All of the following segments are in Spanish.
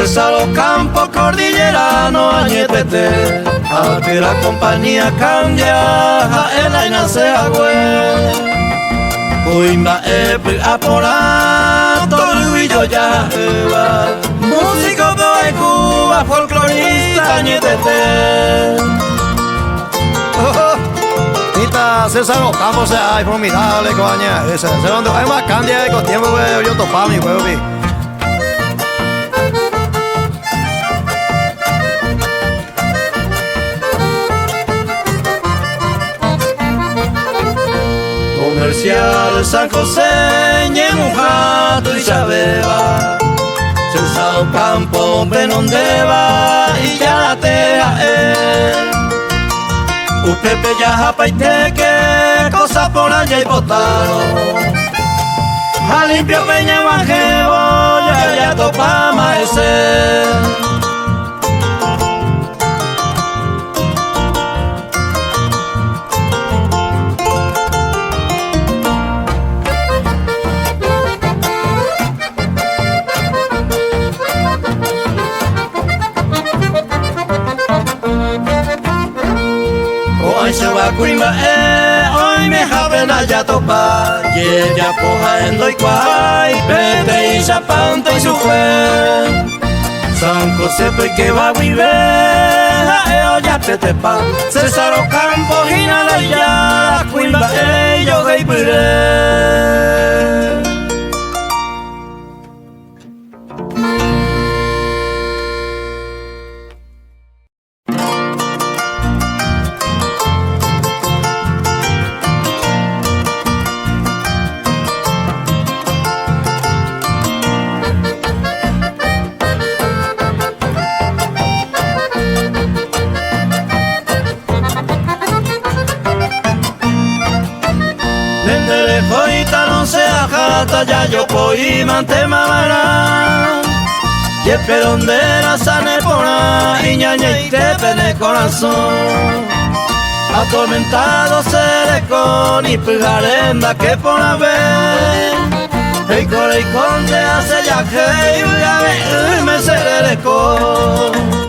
César los campos cordilleranos añetete, a que la compañía cambia, el aina se agüe. Uimba apora, toluillo ya eva, músico de Cuba, folclorista añetete. Nita César los campos se hay formidable coña, ese donde hay más cambia con tiempo yo topa mi huevo. Comercial San José, Ñemujato y Chabeba, César Campo, Benondeva y Yatea, Upepe ya paiteque, cosa por allá y botaro, a limpio peña evangelio, ya topama ese. Hoy se va a cuimba, hoy me javena ya topa, y ella poja en doicuay, pete y chapante y su fue. San José que va a vivir, ya pete pa, César Ocampo, Gina de ya, cuimba, yo gay pire. Ya yo voy mantemamara, y esperondera sane pona, y ñaña y te pene corazón. Atormentado seré con y pijarenda que por haber, el core y conte hace ya que y me seré con.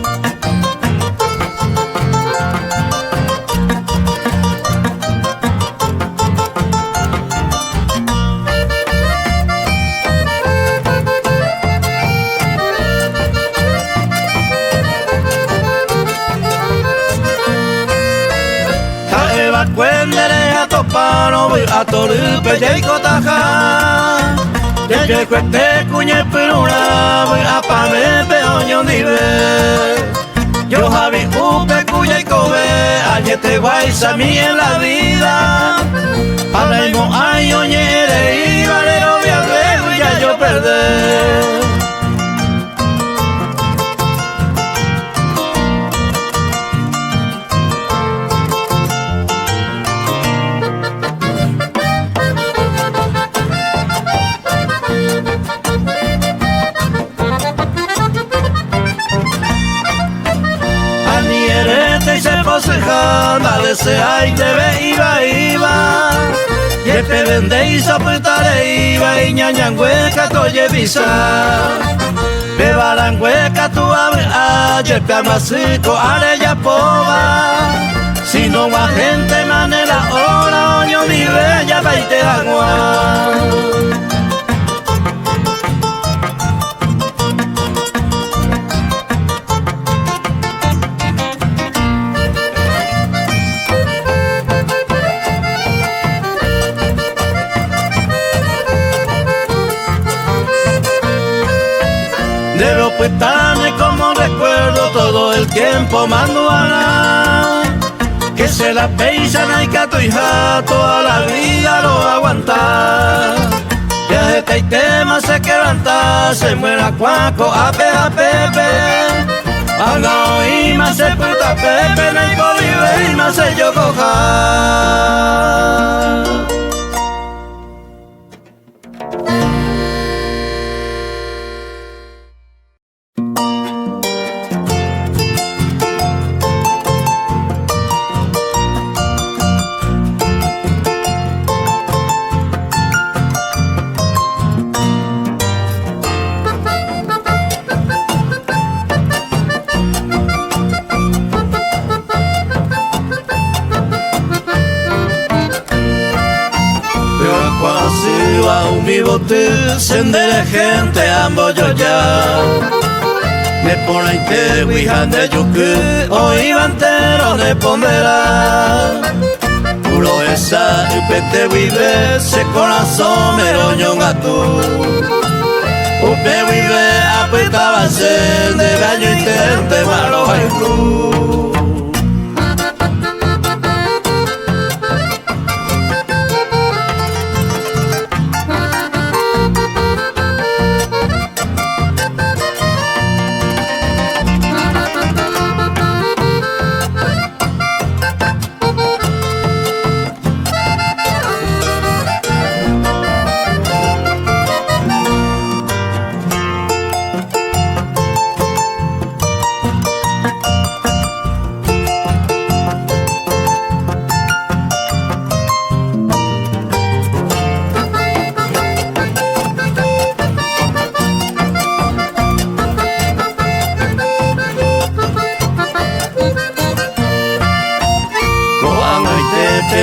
Cuendere a toparo, a torupe y cotaja. Y que cueste cuñe peruna, a pame peoño nive. Yo javi upe cuya y cobe, añete guaysa mi en la vida. Hablemos ay oñere y valero viable, ya yo perder. Dale se ay te ve iba y te vende y soportare iba y ñañangüeca toye visa bebarangüeca tu abre ayer peamasico are ya pova si no va gente manera hora oño ni bella baite agua. De los puestanes como recuerdo todo el tiempo manduana, que se la peisan y cato y jato toda la vida lo aguantar. Que este tema se quebranta, se muera cuaco a pepe, haga oír más se puta pepe, no hay vive y más se yo coja. Kwasiwa umibote sendere gente amboyo ya. Me pone te wihande yuku oivantero ne pondera. Puro esa upete vive se corazón meroño gatu. Upe vive apetaba se de gallo y tente malo haiku.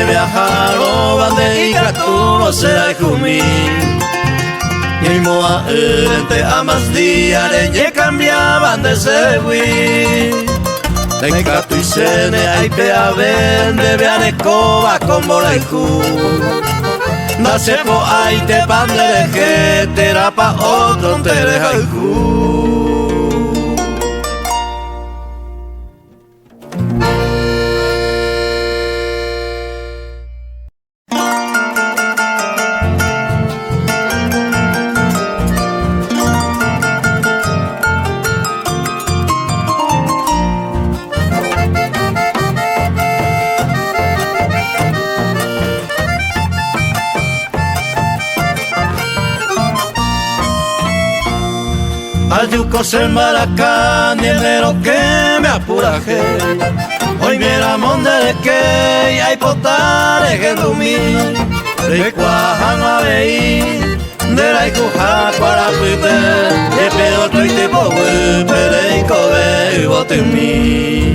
Viajaro bande y caturo será jumi y moa te amas día de cambiaban de segui de catu y sene hay pea vende veane coba con bolaiku no se po hay te pan de que te era pa otro te deja Ayuco se maracán y enero que me apuraje. Hoy me ramón de que hay potare que dormir. De cuajano a veí, de la icuja para pipe. De pedo triste po pere y cobe y bote en mí.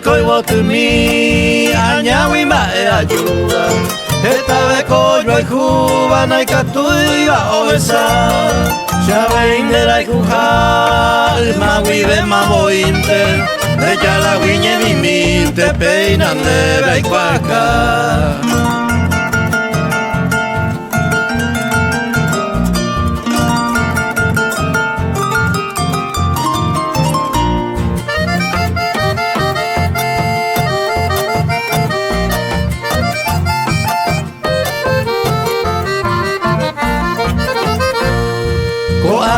Koi wotumi añawi mae ayuda. Esta vez coyo hay juba na ikatuiba obesa. Ya veinde la ikuja ma vive ma bointe. Ella la guiñe mi minte peinan de baicuaca.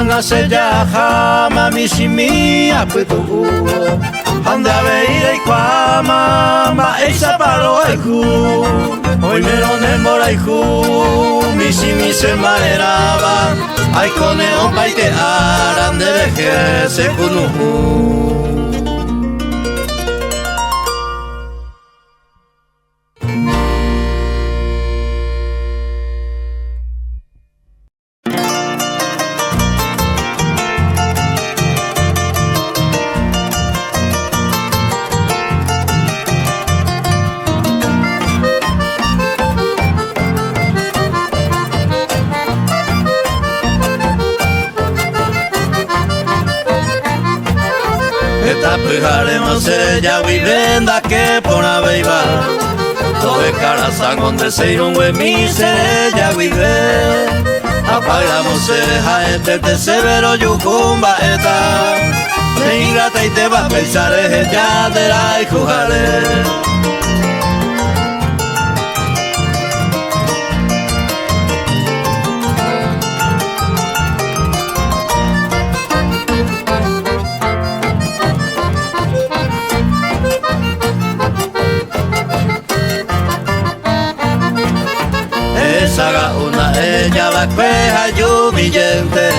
Anga se yaja mami shimi apetu anda veira y kwama ma eisa paro aiku hoy me lo nemora aiku mi shimi se maeraba ay kone ompai te aran de deje se kunu. Haremos ella vivenda que por la beiba todo de cara sangon de ser un buen mise ella vive apagamos a este te severo yucumba eta te ingrata y te va a pensar es ella de la y jujale. Saga una ella va cueja y humillante.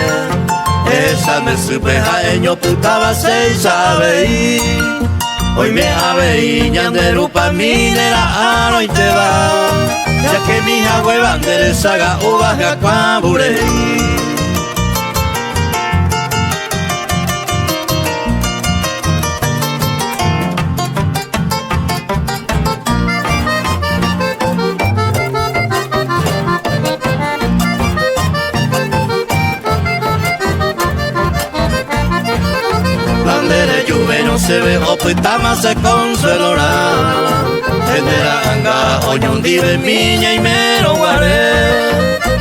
Esa me supeja eño putaba se sabe Hoy me aveían de rupa minera no y te va, ya que mis abuelas de saga uvas gacuabure. No se ve opitama se consuelorá Tendera anga oñón dive miña y mero guaré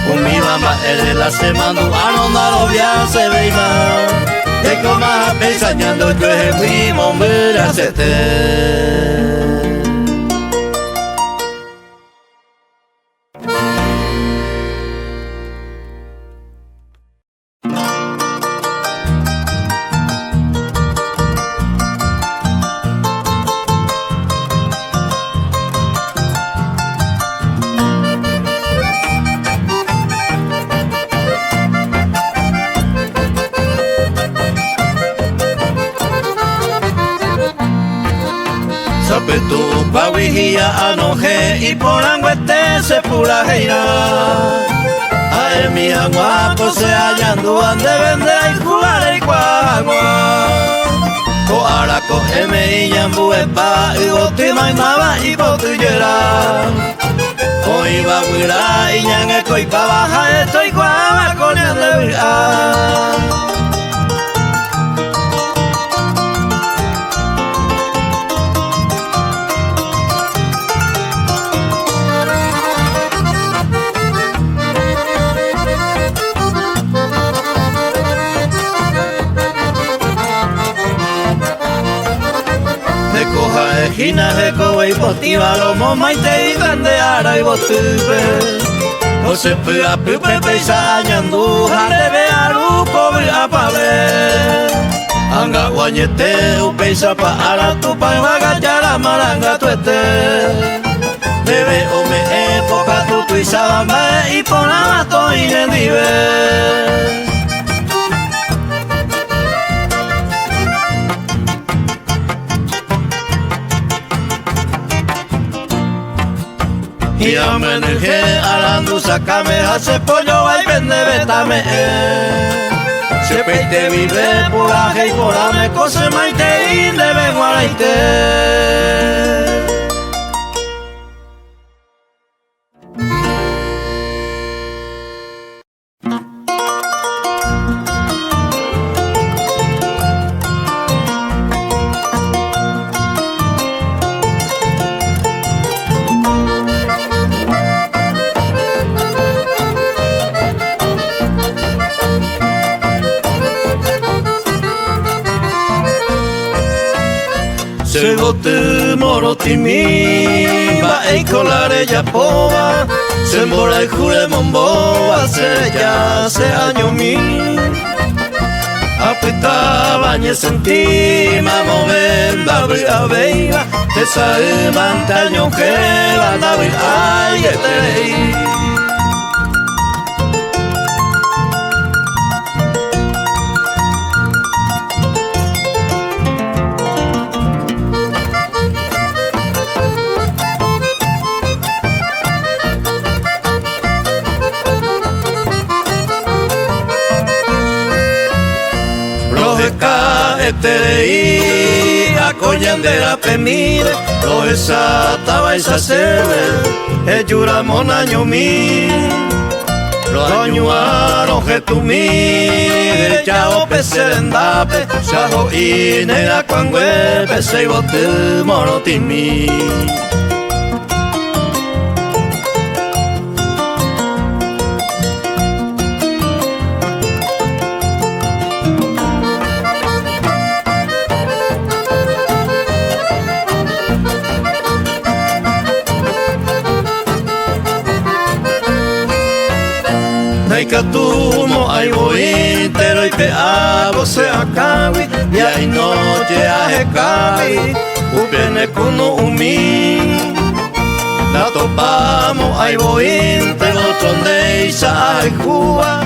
Con mi mamá el la semana anonda lo via se ve más De coma pensañando que es mi momera se te tu pauijía anoje y por anguete se pura geira. Ay mi agua se hallando ande vender y jugar y cuagua. Co ara co eme y yambu epa y botima y maba y botillera. Co iba huira y ñange co y pa baja estoy cuava con el de vira. Ejina jeko y botiva lo moma y te grande ara y botupe o se pega pupe peisa añandu jande bearu pobre apale anga guañete u peisa pa ara tu pa magachara maranga tuete debe o me época tu tuisabamba y ponama to y nendive y ameneje arandu sacame hace pollo y vende betame se peite vive puraje y porame cose maite y debe guaraite. Se gote morotimi va e colare ya pova se mora e jure momboa se ya se año mi apeta bañe senti ma movenda bria veiva te sae mantaño que la nave ay etei. Eterei a coñandera penire lo esata vais a sebe e jura monaño mi lo añuaron que tu mi chao peserendape chao inera cuangue pese bote morotimi. Catumo ay voy pero y te hago se acabe y hay noche a cabe upene kuno umi la topamos ay voy pero donde isa ay Cuba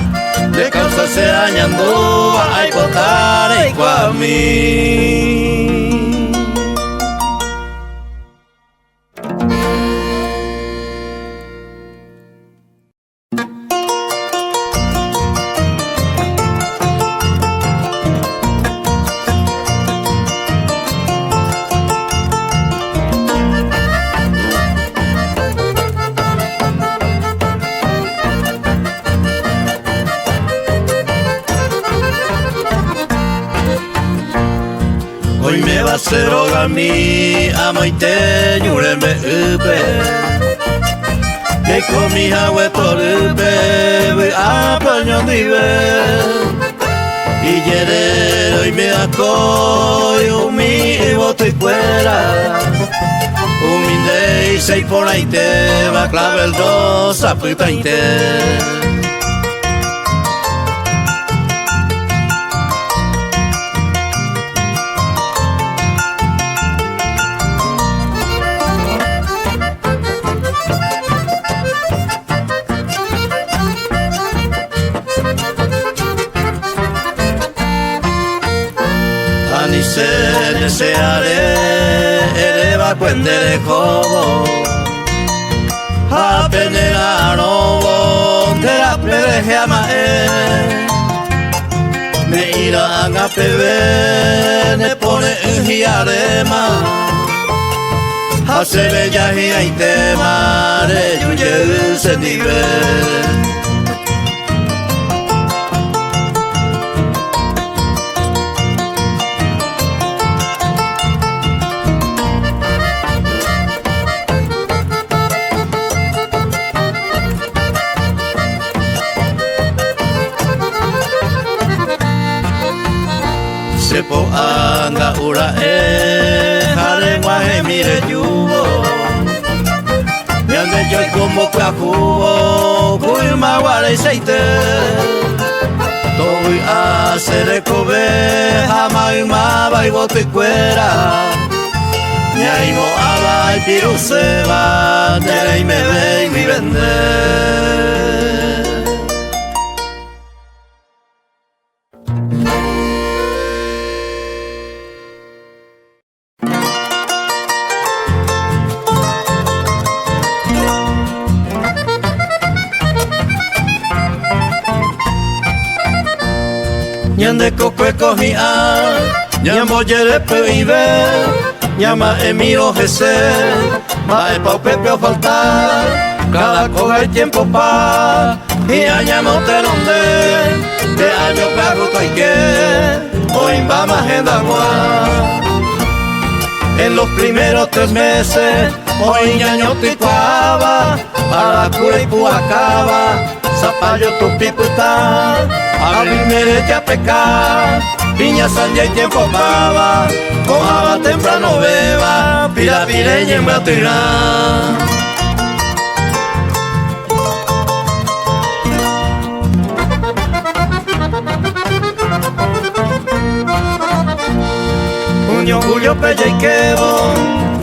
de causa se añandúa ay botar y guami. mi amaite nyureme upe Keiko mi hawe torupe we apaño dive Y me acoyo mi voto y fuera Huminde y sei por ahí te va clave el dos a puta y te Ni se desearé eleva cuendere como a penera no te la pedeje a me irán a pebe ne pone un hiarema hace bella y te mare yuye se nivel Sepo anga ura jare guaje mire yubo Yande yo como cuacubo Cuima guare y seite Todo hace recobe Jama y maba y bote y cuera Ñaimo aba y piru se va Tere y me ve y mi vende Ñande coque cogía, ñambo yere peibe, llama emiro jese, va el pau pepe o faltar, cada coga hay tiempo pa, y añamo telonde, de año pago que, hoy va más en agua. En los primeros 3 meses, hoy año ticuaba, para cura y puacaba, zapallo tu piputa. A mí me ya pecar, piña sandía y tiempo pava, cojaba temprano beba, pira pireña en batirá. Uño julio pelle y quebo,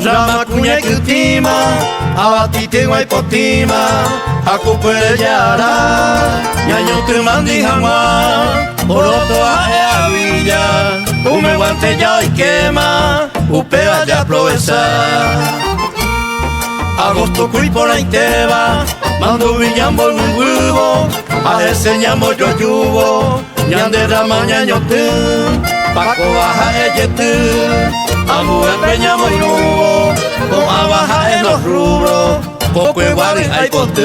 rama cuña y ultima, abatite guaypotima, acupere yara. Ñaño te mandi jamás, oroto a villa, me guante ya y quema, upea ya proveza. Agosto cui por ahí te va, mando villambo en un huevo, a ese ñambo yo yubo, ñande rama ñaño te, paco baja ella te, amo el peñamo y nubo, con abaja en los rubros, poco igual y hay por ti.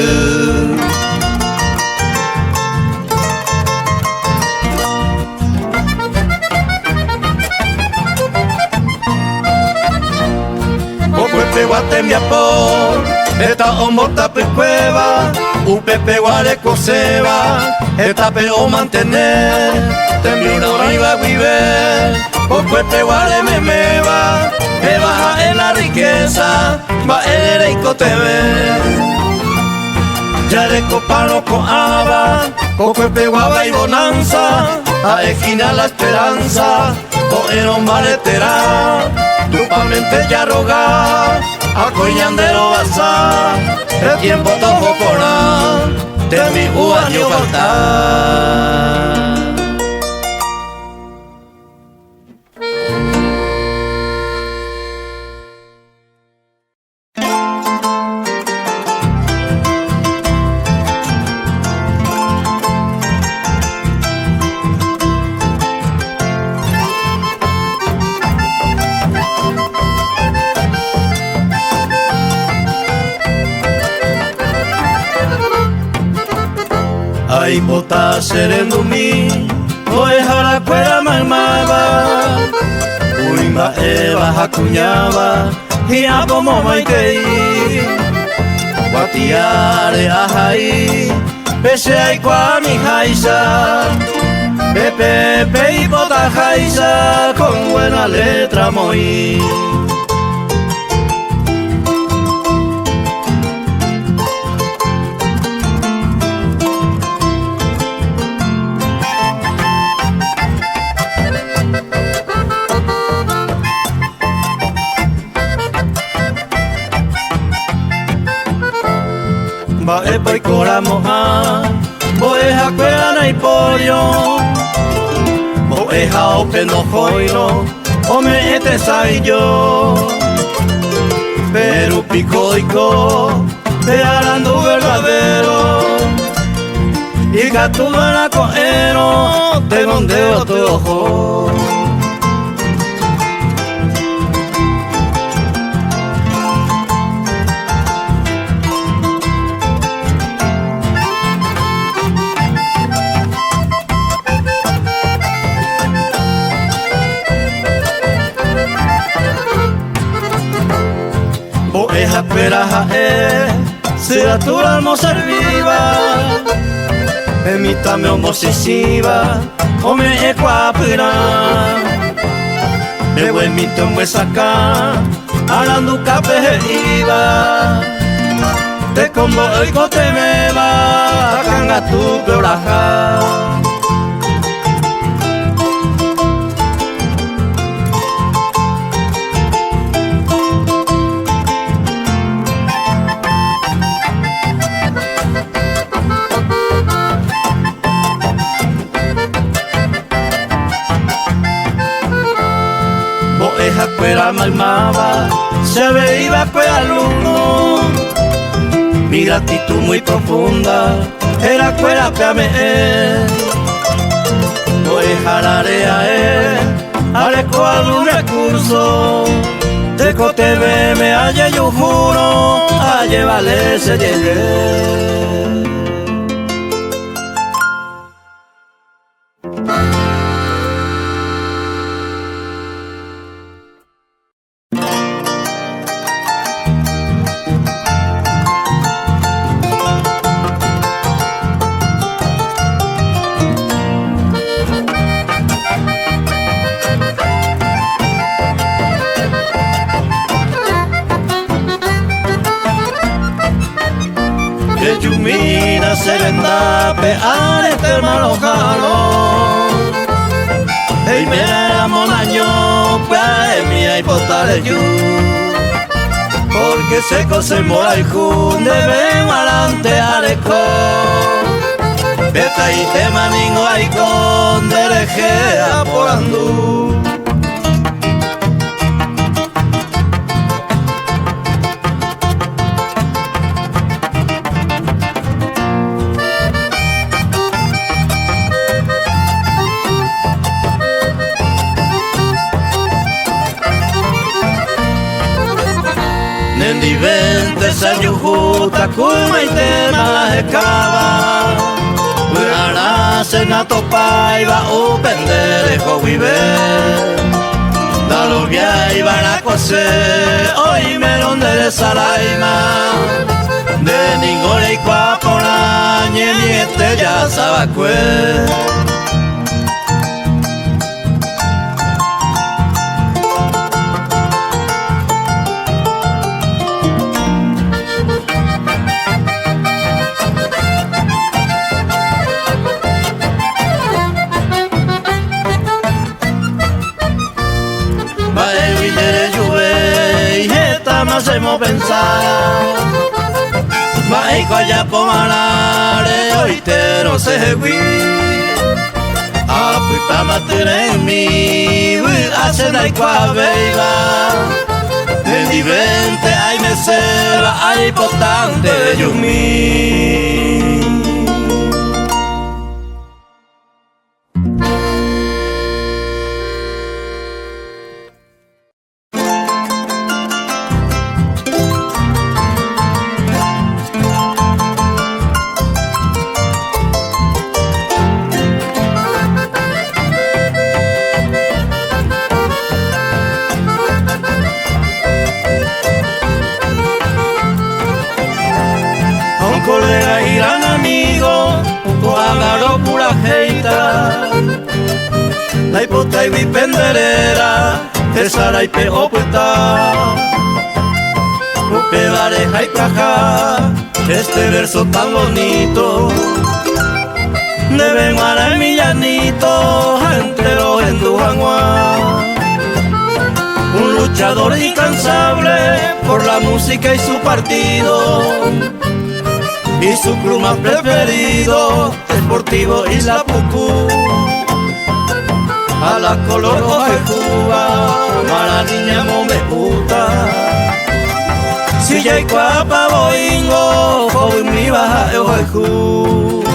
Pepe guate mi apor, esta omorta pescueva, un pepe guare coseba, esta peo mantener, tembi una iba a vivir, o pepe guare me meva, que baja en la riqueza, va el y cotebe. Ya de copano con aba, con pepe guava y bonanza, a esquina la esperanza, con el maletera. Tu mente ya roga, a coñandero basa, el tiempo tojo por de mi año faltar. Ay, bota sereno mi, voy a la cuera mamaba, Uimba eva hakuñaba hiapo momaitei Guatiare ahai pese ai kwa mi jaisa Pepe y bota jaisa con buena letra muy Baepa y coramoja, boeja cuerana y pollo, boeja opendo joino, ome etesai yo, pero picoico, te harandu verdadero, y gatubana coero, te mondeo tu ojo. Boeja cueraja sea tu alma viva, emítame homosesiva, o me ecuapera, me voy mito en huesaca, hablando cape iba, te combo el cote me va, canga tu peoraja. Boeja cuera malmaba, se veía cuera alumno. Mi gratitud muy profunda era cuera peame. Boeja la area areco algún recurso. De coteve me hallé yo juro, a llevarle se llegué. Yumina serenda pe arete malojalo Ei mera monaño pe mi ai potare yu Porque seco se mora el jun de ven alante areco Beta y te maningo ai con derejea por andu Nendi vente ser yujuta kuma y tema escava Urana senato paiva o penderejo vive Dalo via y van a coser hoy me donde de salaima De ninguna y cuaponañe ni este ya sabacue hacemos pensar Maico allá por manare hoy te no se hui Apuita matere en mi Hacen ay qua beiba En divente ay me seba ay potante yumi y penderera, tesara y peoputa. Upe vareja y caja, este verso tan bonito. Deben guardar mi llanito, entero en Dujanguá. Un luchador incansable por la música y su partido. Y su club más preferido, Sportivo Isla Pucú. A la color hoja de Cuba, para niña me gusta. Si ya hay cuapa boingo, joven mi baja de hoja de Cuba.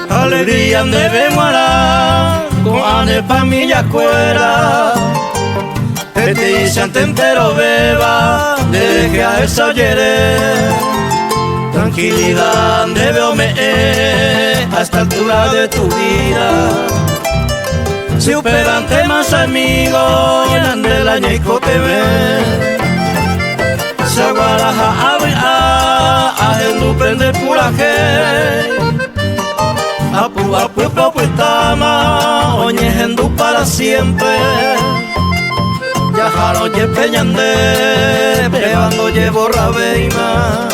Alegría de Bemuara, con ane familia cuera. Este instante entero beba, deje a esa yere. Tranquilidad de veome a esta altura de tu vida. Si operan temas amigos, llenan del año y cotebe. Se aguaraja a gente prende puraje. Apu apu tama, oñejendu para siempre. Yajaro ye peñande, pegando ye borra beima.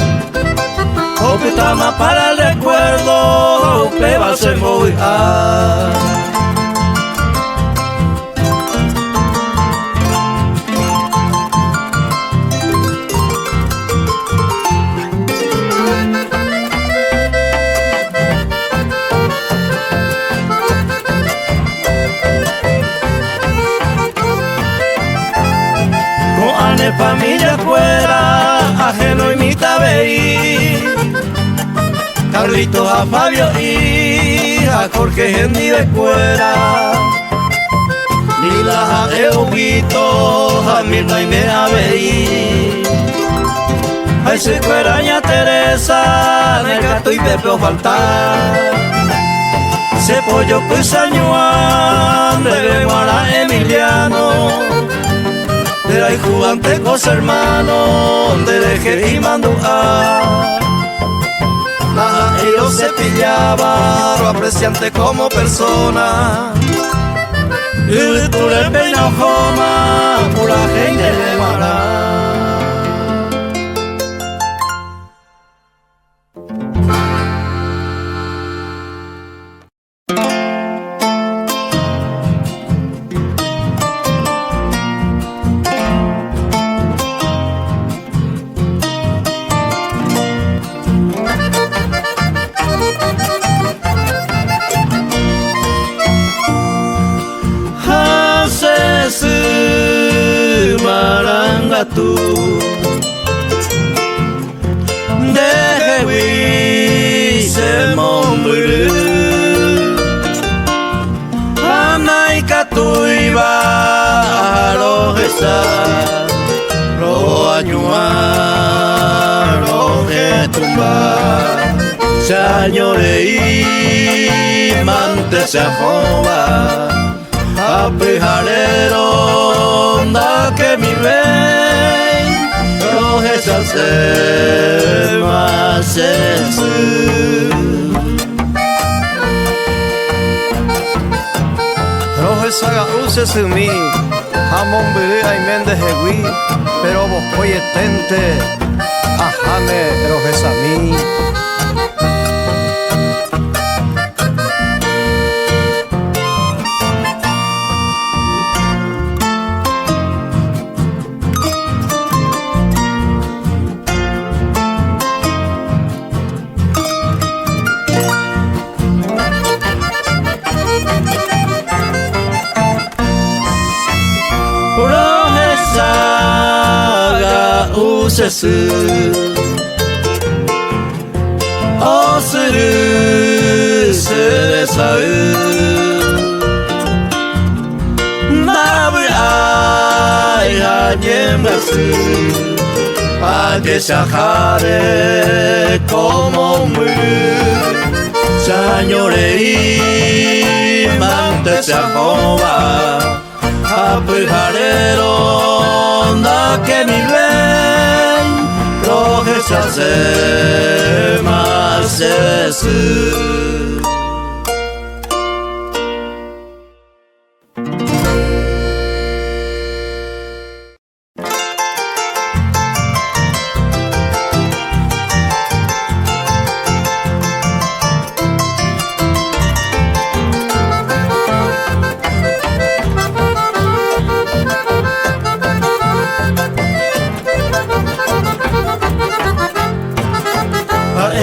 Oputama para el recuerdo, peba se voy a. Familia fuera, ajeno y mitad veí. Carlitos a Fabio y a Jorge Gendy de cuera. Ni la de Huguito, a Mirna y me a veí. Ay, se cueraña Teresa, Negato y Pepe o faltar. Se pollo pues añuan, de Guara Emiliano. Era y jugante cosa hermano, de deje y mandó a. Ellos se pillaba, lo apreciante como persona. Y tú le peina joma, pura gente de Guará. Marangatu Dewi se momburu Anai katui ba arojesa Ro añua roje tumba Señorei mante se joba Aprijalero da que mi rey rojes al ser más rojes haga use sumi jamón bebé ay mende jewi pero vos oye tente ajame rojes a mí. Usesu O suru seresau Nabu ai hanyemasu Ade shakare como mu Chañorei mante se acoba apujarero da que mi ley roje se hace más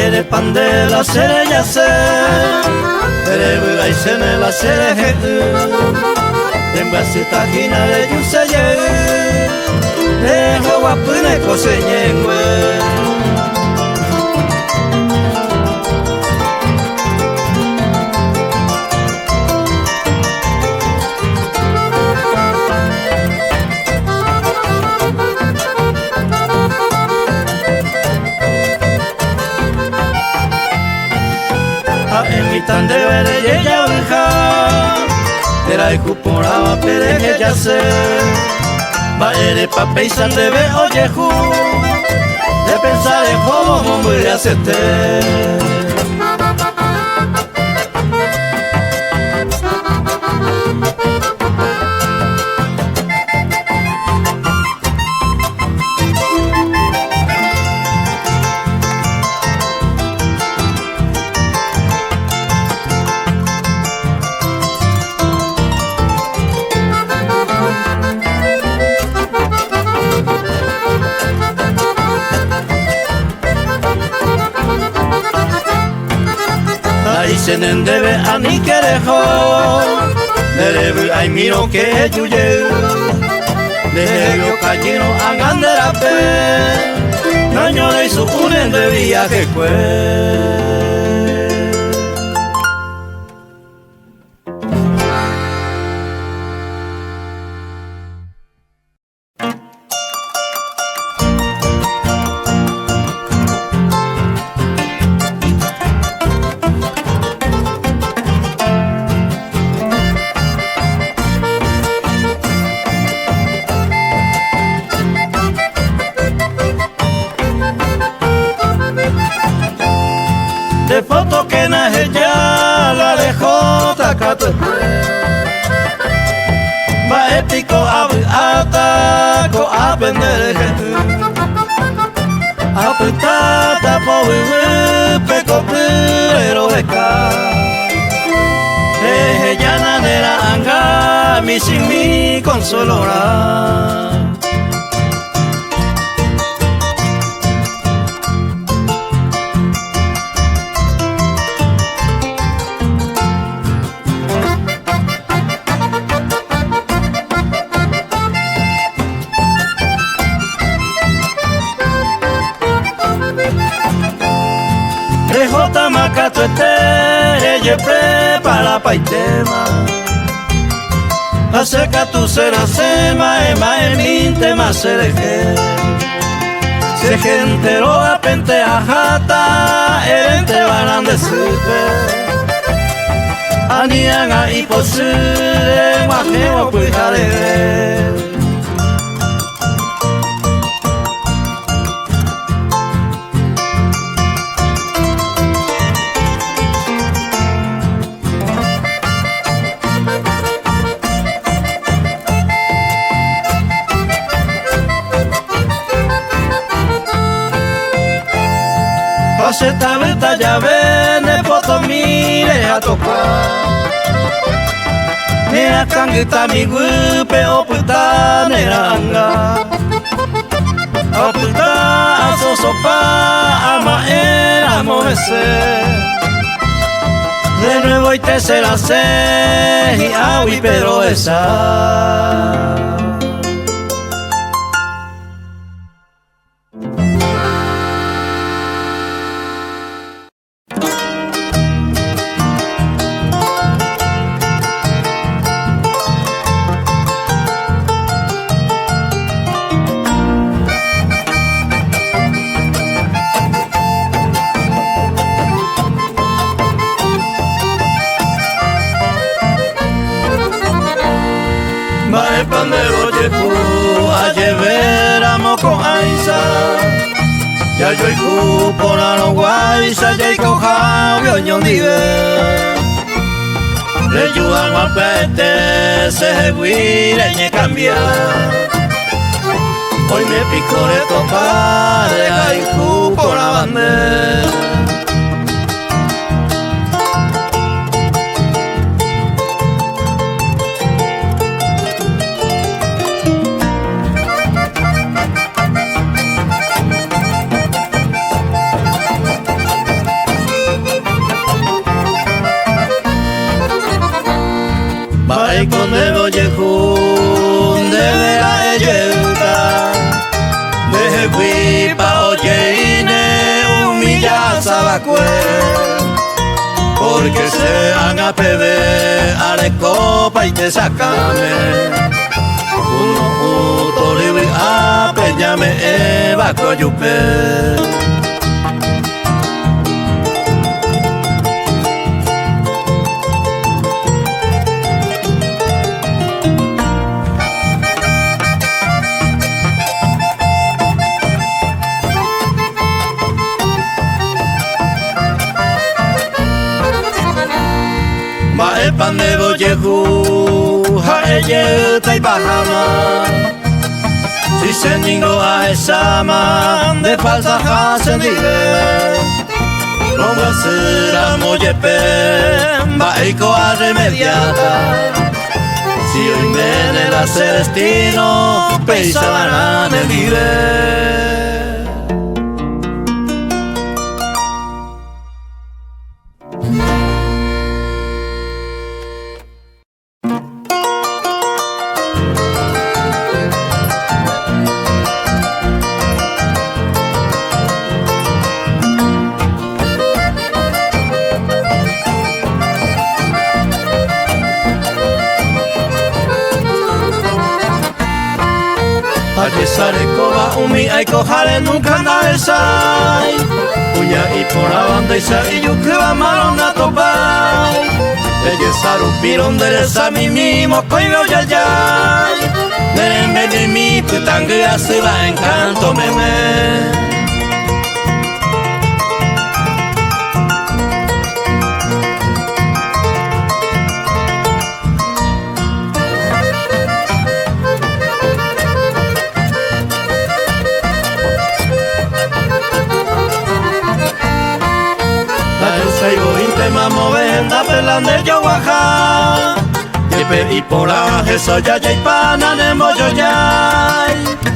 eres pan de la cerella se eres buga y se me la cereje en vasita gina de yuseye dejo guapune coseñengüe en mi tan de vere y ella oreja era el cupora pere que ya sé va ere pa peisan de ve oye ju de pensar en cómo hombre acepté se debe a ni querejo debe ay miro que yuye de yo callino angandera pe daño de su unen de viaje fue de foto que naje ya la dejó tacato va épico ata ko aprender apretata pobre peco pero de ca ya nanera anga mi sin mi consolora Rejota macato ella prepara pa' el tema acerca tu cera sema ema eminte más cereje se gente lo apente a jata ente van de supe anianga y posure majeo puijare esta venta ya vende foto mire a tocar mira canguita mi gupe o puta neranga o puta aso sopa ama era mohese de nuevo y te será se y awi pero esa pan de boyeku a lleveramos con aisa. Ya yo y ku por la no guaysa ya y coja vio dive. Le ayudan a pete se huire y cambiar. Hoy me pico de topar de gaiku por la bandera. Vai con de boyejun de la eyelta. Deje guipa oyeine humilla sabacue. Porque se han a pebe are copa y te sacame. Uno utoribi a peñame eva coyupe. El pan de boyeju, jaeye tai bahama. Si se ningo a esa man de falsa hacen dive. No va a ser a moyepe, baiko a remediata. Si hoy me la celestino, peisaban el dive. Sare koba umi aiko jare nunca anda el sai. Uña y por la banda y sa y yo que va mal a topar. Ella saru piron del sami mimo coigo ya ya. Nerembe de mi putangue hace la encanto meme. Mamo venda pelande yo guaja. Y por aje soya ya y pana de moyo ya.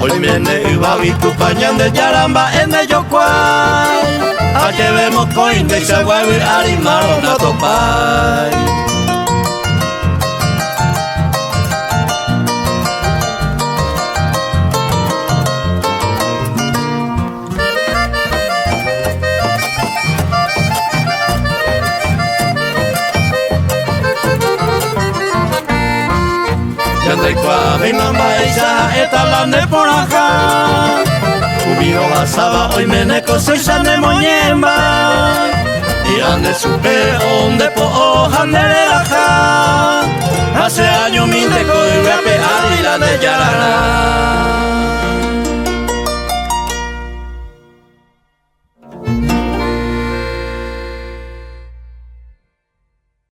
Hoy viene y va a tu pañan de yaramba en de yo cual. A que vemos coin de esa guay arimaro na topay. Yandai kwa mi mamba isa eta lande por acá. Ubiro basaba hoy meneko soy sane moñemba. Y ande supe onde po ojande relaja. Hace años mi deco y rape